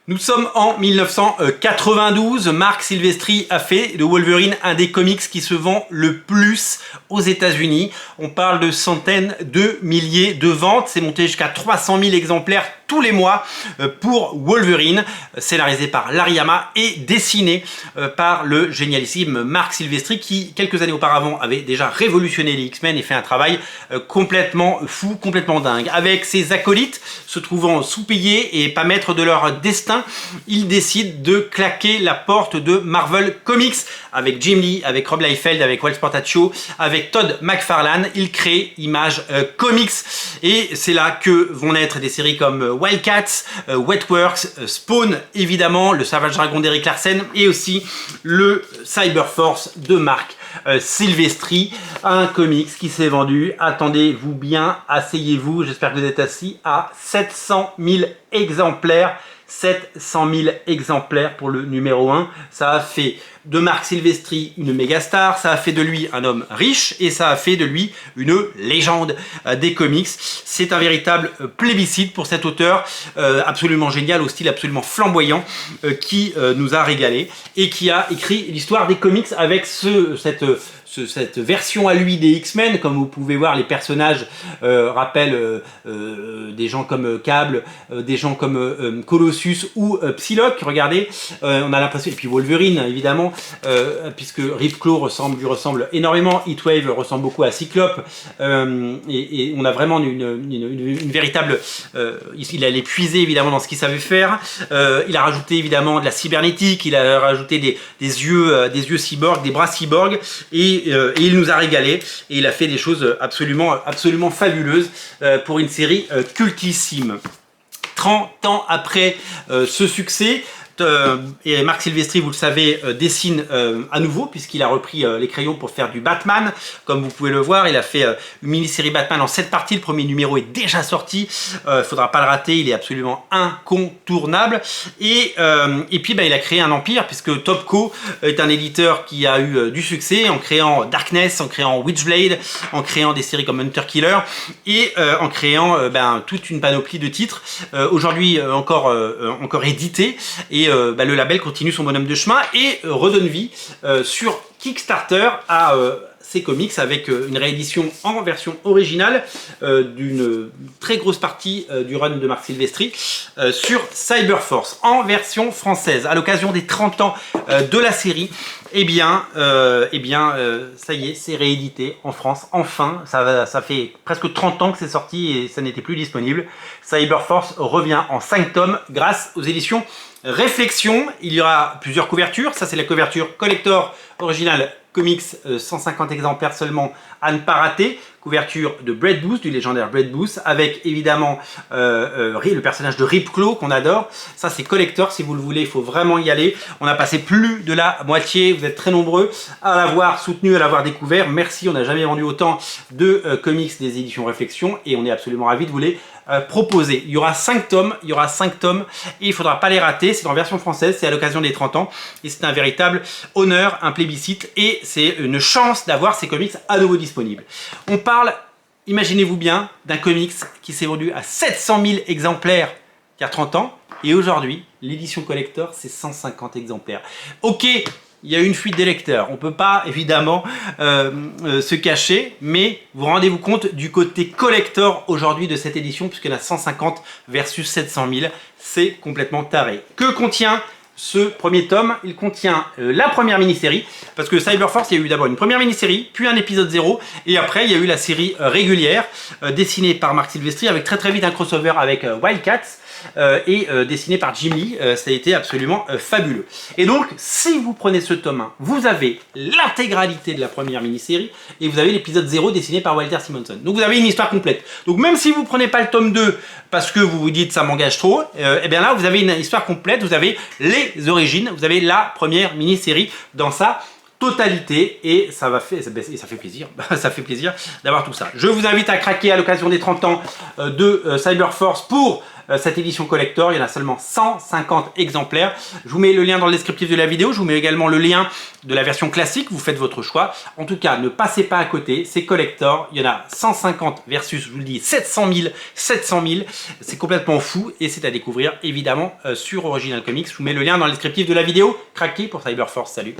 Nous sommes en 1992, Marc Silvestri a fait de Wolverine un des comics qui se vend le plus aux États-Unis. On parle de centaines de milliers de ventes, c'est monté jusqu'à 300 000 exemplaires tous les mois pour Wolverine, scénarisé par Larry Hama et dessiné par le génialissime Marc Silvestri qui, quelques années auparavant, avait déjà révolutionné les X-Men et fait un travail complètement fou, complètement dingue. Avec ses acolytes se trouvant sous-payés et pas maîtres de leur destin, il décide de claquer la porte de Marvel Comics avec Jim Lee, avec Rob Liefeld, avec Walt Portaccio, avec Todd McFarlane. Il crée Image Comics et c'est là que vont naître des séries comme Wildcats, Wetworks, Spawn évidemment, le Savage Dragon d'Eric Larsen et aussi le Cyberforce de Marc Silvestri, un comics qui s'est vendu, attendez-vous bien, asseyez-vous, j'espère que vous êtes assis, à 700 000 exemplaires. 700 000 exemplaires pour le numéro 1. Ça a fait de Marc Silvestri une méga star, ça a fait de lui un homme riche et ça a fait de lui une légende des comics. C'est un véritable plébiscite pour cet auteur absolument génial, au style absolument flamboyant, qui nous a régalé et qui a écrit l'histoire des comics avec cette version à lui des X-Men. Comme vous pouvez voir, les personnages rappellent des gens comme Cable, des gens comme Colossus ou Psylocke. Regardez, on a l'impression, et puis Wolverine évidemment, puisque Ripclaw lui ressemble énormément, Heatwave ressemble beaucoup à Cyclope, et on a vraiment une véritable... il a l'épuisé évidemment dans ce qu'il savait faire. Il a rajouté évidemment de la cybernétique, il a rajouté des yeux cyborg, des bras cyborg, et il nous a régalé et il a fait des choses absolument fabuleuses pour une série cultissime. 30 ans après ce succès, et Marc Silvestri, vous le savez, dessine à nouveau puisqu'il a repris les crayons pour faire du Batman. Comme vous pouvez le voir, il a fait une mini-série Batman en 7 parties. Le premier numéro est déjà sorti, faudra pas le rater, il est absolument incontournable. Et puis il a créé un empire puisque Topco est un éditeur qui a eu du succès en créant Darkness, en créant Witchblade, en créant des séries comme Hunter Killer et en créant toute une panoplie de titres aujourd'hui encore édités. Et le label continue son bonhomme de chemin et redonne vie sur Kickstarter à ses comics avec une réédition en version originale d'une très grosse partie du run de Marc Silvestri sur Cyberforce en version française à l'occasion des 30 ans de la série. Ça y est, c'est réédité en France, enfin. Ça fait presque 30 ans que c'est sorti et ça n'était plus disponible. Cyberforce revient en 5 tomes grâce aux éditions Réflexion. Il y aura plusieurs couvertures. Ça, c'est la couverture collector originale comics, 150 exemplaires seulement à ne pas rater. Couverture de Brett Booth, du légendaire Brett Booth, avec évidemment le personnage de Ripclaw qu'on adore. Ça, c'est collector, si vous le voulez, il faut vraiment y aller. On a passé plus de la moitié, vous êtes très nombreux à l'avoir soutenu, à l'avoir découvert. Merci, on n'a jamais vendu autant de comics des éditions Réflexion et on est absolument ravis de vous les proposer. Il y aura 5 tomes, et il ne faudra pas les rater. C'est en version française, c'est à l'occasion des 30 ans et c'est un véritable honneur, un plébiscite et c'est une chance d'avoir ces comics à nouveau disponibles. On parle, imaginez-vous bien, d'un comics qui s'est vendu à 700 000 exemplaires il y a 30 ans et aujourd'hui, l'édition collector, c'est 150 exemplaires. Ok, il y a une fuite des lecteurs, on ne peut pas évidemment se cacher, mais vous rendez-vous compte du côté collector aujourd'hui de cette édition, puisqu'il y en a 150 versus 700 000, c'est complètement taré. Que contient ce premier tome? Il contient la première mini-série, parce que Cyberforce, il y a eu d'abord une première mini-série, puis un épisode 0, et après il y a eu la série régulière, dessinée par Marc Silvestri, avec très vite un crossover avec Wildcats, et dessiné par Jim Lee. Ça a été absolument fabuleux. Et donc, si vous prenez ce tome 1, vous avez l'intégralité de la première mini-série et vous avez l'épisode 0 dessiné par Walter Simonson. Donc vous avez une histoire complète. Donc même si vous prenez pas le tome 2 parce que vous vous dites ça m'engage trop, et bien là vous avez une histoire complète, vous avez les origines, vous avez la première mini-série dans sa totalité et ça fait plaisir, ça fait plaisir d'avoir tout ça. Je vous invite à craquer à l'occasion des 30 ans de Cyberforce pour cette édition collector. Il y en a seulement 150 exemplaires. Je vous mets le lien dans le descriptif de la vidéo. Je vous mets également le lien de la version classique. Vous faites votre choix. En tout cas, ne passez pas à côté. C'est collector. Il y en a 150 versus, je vous le dis, 700 000. 700 000. C'est complètement fou et c'est à découvrir évidemment sur Original Comics. Je vous mets le lien dans le descriptif de la vidéo. Craquez pour Cyberforce. Salut!